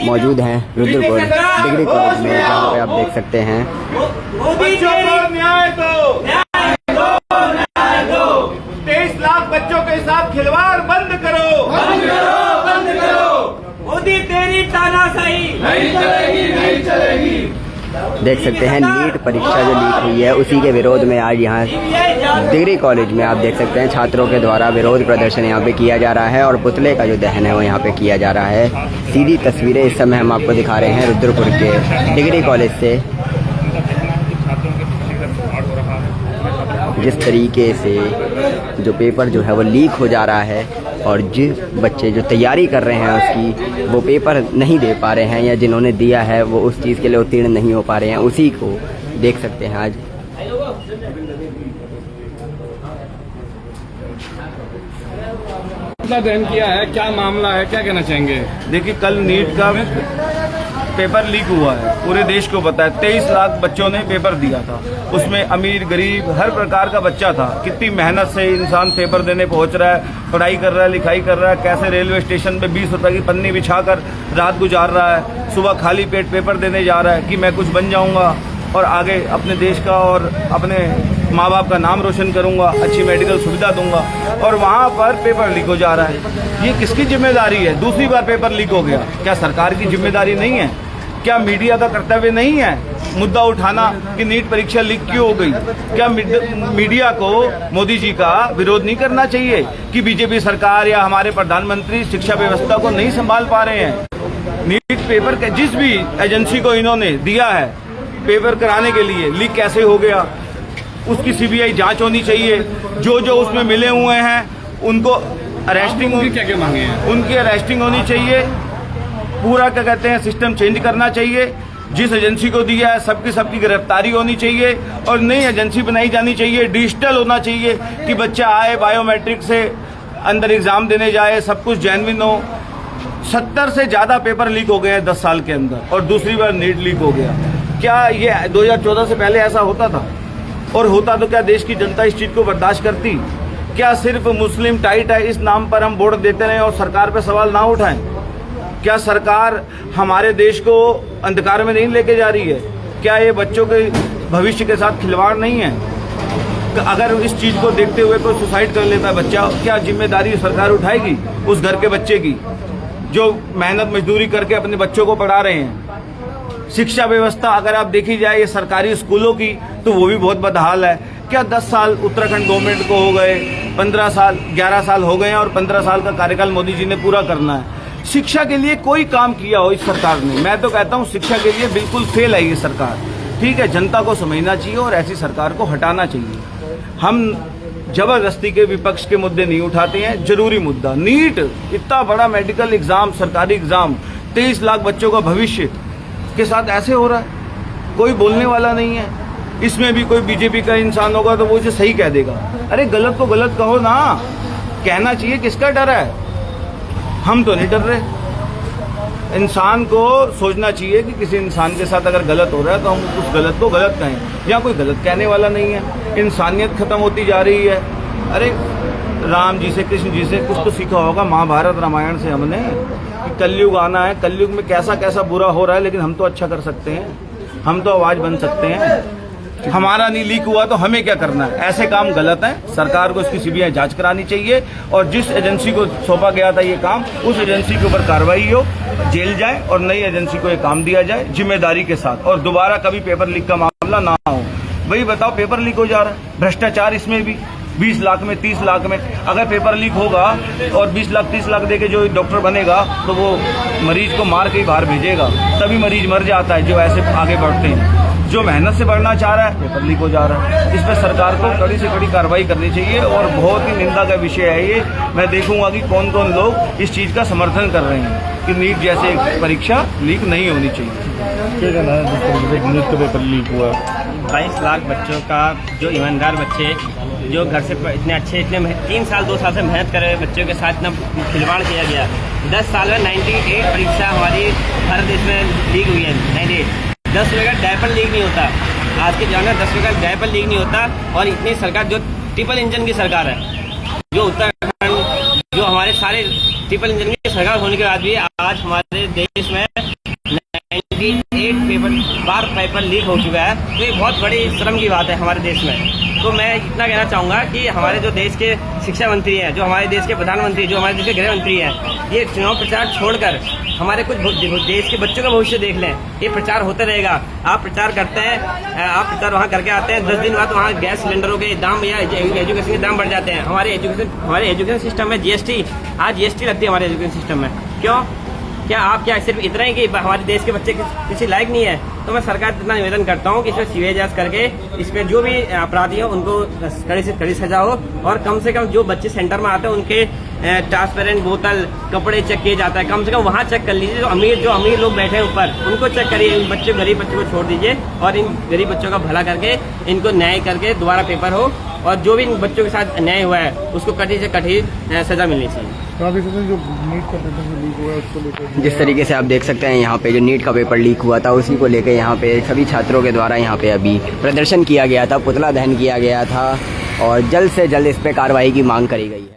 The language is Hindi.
मौजूद हैं रुद्रपुर डिग्री कॉलेज में, जहाँ पे आप देख सकते हैं। बच्चों को न्याय दो, न्याय दो, न्याय दो। 23 लाख बच्चों के साथ खिलवाड़ बंद करो, बंद करो, बंद करो। मोदी तेरी तानाशाही नहीं चलेगी, नहीं चलेगी। देख सकते हैं नीट परीक्षा जो लीक हुई है उसी के विरोध में आज यहाँ डिग्री कॉलेज में आप देख सकते हैं छात्रों के द्वारा विरोध प्रदर्शन यहाँ पे किया जा रहा है और पुतले का जो दहन है वो यहाँ पे किया जा रहा है। सीधी तस्वीरें इस समय हम आपको दिखा रहे हैं रुद्रपुर के डिग्री कॉलेज से। जिस तरीके से जो पेपर जो है वो लीक हो जा रहा है और जिस बच्चे जो तैयारी कर रहे हैं उसकी वो पेपर नहीं दे पा रहे हैं या जिन्होंने दिया है वो उस चीज़ के लिए उत्तीर्ण नहीं हो पा रहे हैं, उसी को देख सकते हैं आज। दहन किया है, क्या मामला है, क्या कहना चाहेंगे? देखिए, कल नीट का पेपर लीक हुआ है, पूरे देश को पता है। 23 लाख बच्चों ने पेपर दिया था, उसमें अमीर गरीब हर प्रकार का बच्चा था। कितनी मेहनत से इंसान पेपर देने पहुंच रहा है, पढ़ाई कर रहा है, लिखाई कर रहा है, कैसे रेलवे स्टेशन पे 20 रुपए की पन्नी बिछाकर रात गुजार रहा है, सुबह खाली पेट पेपर देने जा रहा है कि मैं कुछ बन जाऊंगा और आगे अपने देश का और अपने माँ बाप का नाम रोशन करूंगा, अच्छी मेडिकल सुविधा दूंगा, और वहाँ पर पेपर लीक हो जा रहा है। ये किसकी जिम्मेदारी है? दूसरी बार पेपर लीक हो गया, क्या सरकार की जिम्मेदारी नहीं है? क्या मीडिया का कर्तव्य नहीं है मुद्दा उठाना कि नीट परीक्षा लीक क्यों हो गई? क्या मीडिया को मोदी जी का विरोध नहीं करना चाहिए कि बीजेपी सरकार या हमारे प्रधानमंत्री शिक्षा व्यवस्था को नहीं संभाल पा रहे हैं? नीट पेपर के जिस भी एजेंसी को इन्होंने दिया है पेपर कराने के लिए, लीक कैसे हो गया उसकी सीबीआई जांच होनी चाहिए। जो जो उसमें मिले हुए हैं उनको अरेस्टिंग, क्या मांगे हैं? उनकी अरेस्टिंग होनी चाहिए। पूरा क्या कहते हैं सिस्टम चेंज करना चाहिए। जिस एजेंसी को दिया है सबकी गिरफ्तारी होनी चाहिए और नई एजेंसी बनाई जानी चाहिए। डिजिटल होना चाहिए कि बच्चा आए बायोमेट्रिक से अंदर एग्जाम देने जाए, सब कुछ जेन्युइन हो। 70 से ज्यादा पेपर लीक हो गए हैं 10 साल के अंदर और दूसरी बार नीट लीक हो गया। क्या ये 2014 से पहले ऐसा होता था? और होता तो क्या देश की जनता इस चीज को बर्दाश्त करती? क्या सिर्फ मुस्लिम टाइट है इस नाम पर हम वोट देते रहें और सरकार पे सवाल ना उठाएं? क्या सरकार हमारे देश को अंधकार में नहीं लेके जा रही है? क्या ये बच्चों के भविष्य के साथ खिलवाड़ नहीं है? अगर इस चीज को देखते हुए कोई सुसाइड कर लेता है बच्चा, क्या जिम्मेदारी सरकार उठाएगी उस घर के बच्चे की जो मेहनत मजदूरी करके अपने बच्चों को पढ़ा रहे हैं? शिक्षा व्यवस्था अगर आप देखी जाए ये सरकारी स्कूलों की तो वो भी बहुत बदहाल है। क्या 10 साल उत्तराखंड गवर्नमेंट को हो गए, 15 साल 11 साल हो गए हैं और 15 साल का कार्यकाल मोदी जी ने पूरा करना है। शिक्षा के लिए कोई काम किया हो इस सरकार ने? मैं तो कहता हूँ शिक्षा के लिए बिल्कुल फेल है ये सरकार। ठीक है, जनता को समझना चाहिए और ऐसी सरकार को हटाना चाहिए। हम जबरदस्ती के विपक्ष के मुद्दे नहीं उठाते हैं। जरूरी मुद्दा नीट, इतना बड़ा मेडिकल एग्जाम, सरकारी एग्जाम, 23 लाख बच्चों का भविष्य के साथ ऐसे हो रहा है, कोई बोलने वाला नहीं है। इसमें भी कोई बीजेपी का इंसान होगा तो वो इसे सही कह देगा। अरे गलत को गलत कहो ना, कहना चाहिए। किसका डर है? हम तो नहीं डर रहे। इंसान को सोचना चाहिए कि किसी इंसान के साथ अगर गलत हो रहा है तो हम उस गलत को गलत कहें। यहाँ कोई गलत कहने वाला नहीं है। इंसानियत खत्म होती जा रही है। अरे राम जी से, कृष्ण जी से कुछ तो सीखा होगा महाभारत रामायण से हमने कि कलयुग आना है, कलयुग में कैसा कैसा बुरा हो रहा है, लेकिन हम तो अच्छा कर सकते हैं, हम तो आवाज बन सकते हैं। हमारा नहीं लीक हुआ तो हमें क्या करना है? ऐसे काम गलत है। सरकार को इसकी सीबीआई जांच करानी चाहिए और जिस एजेंसी को सौंपा गया था ये काम, उस एजेंसी के ऊपर कार्रवाई हो, जेल जाए और नई एजेंसी को ये काम दिया जाए जिम्मेदारी के साथ, और दोबारा कभी पेपर लीक का मामला ना हो। वही बताओ, पेपर लीक हो जा रहा है, भ्रष्टाचार इसमें भी 20 लाख में 30 लाख में। अगर पेपर लीक होगा और 20 लाख 30 लाख देके जो डॉक्टर बनेगा तो वो मरीज को मार के ही बाहर भेजेगा, तभी मरीज मर जाता है जो ऐसे आगे बढ़ते हैं। जो मेहनत से बढ़ना चाह रहा है पेपर लीक हो जा रहा है। इस पर सरकार को कड़ी से कड़ी कार्रवाई करनी चाहिए और बहुत ही निंदा का विषय है ये। मैं देखूंगा कि कौन कौन लोग इस चीज का समर्थन कर रहे हैं कि नीट जैसे परीक्षा लीक नहीं होनी चाहिए। क्या कहना है जिस तरीके से नीट का पेपर लीक हुआ? 22 लाख बच्चों का, जो ईमानदार बच्चे जो घर से इतने अच्छे, इतने 3 साल 2 साल से मेहनत कर रहे बच्चों के साथ इतना खिलवाड़ किया गया। 10 साल में 98 परीक्षा हमारी भारत देश में लीक हुई है। 98 10 रुपये का डायपर लीक नहीं होता। आज के जमाने में 10 रुपये का डायपर लीक नहीं होता। और इतनी सरकार जो ट्रिपल इंजन की सरकार है, जो उत्तराखंड, जो हमारे सारे ट्रिपल इंजन की सरकार होने के बाद भी आज हमारे देश में बार पेपर लीक हो चुका है, तो ये बहुत बड़ी शर्म की बात है हमारे देश में। तो मैं इतना कहना चाहूँगा कि हमारे जो देश के शिक्षा मंत्री हैं, जो हमारे देश के प्रधानमंत्री, जो हमारे देश के गृह मंत्री हैं, ये चुनाव प्रचार छोड़कर हमारे कुछ देश के बच्चों का भविष्य देख लें। ये प्रचार होता रहेगा, आप प्रचार करते हैं, आप प्रचार वहाँ करके आते हैं, 10 दिन बाद वहाँ गैस सिलेंडरों के दाम या एजुकेशन के दाम बढ़ जाते हैं। हमारे एजुकेशन सिस्टम में जीएसटी, आज जीएसटी लगती है हमारे एजुकेशन सिस्टम में। क्यों? क्या आप क्या सिर्फ इतना ही कि हमारे देश के बच्चे किसी लायक नहीं है? तो मैं सरकार से इतना निवेदन करता हूँ कि इसमें सीवेज करके इस पे जो भी अपराधी हो उनको कड़ी से कड़ी सजा हो, और कम से कम जो बच्चे सेंटर में आते हैं उनके ट्रांसपेरेंट बोतल, कपड़े चेक किए जाता है, कम से कम वहाँ चेक कर लीजिए। जो अमीर लोग बैठे हैं ऊपर, उनको चेक करिए। इन बच्चों गरीब बच्चों को छोड़ दीजिए और इन गरीब बच्चों का भला करके इनको न्याय करके दोबारा पेपर हो, और जो भी इन बच्चों के साथ अन्याय हुआ है उसको कठिन से कठिन सजा मिलनी चाहिए। जो नीट का पेपर लीक हुआ है उसको लेकर जिस तरीके से आप देख सकते हैं यहाँ पे जो नीट का पेपर लीक हुआ था उसी को लेकर यहाँ पे सभी छात्रों के द्वारा यहाँ पे अभी प्रदर्शन किया गया था, पुतला दहन किया गया था और जल्द से जल्द इस पे कार्रवाई की मांग करी गई है।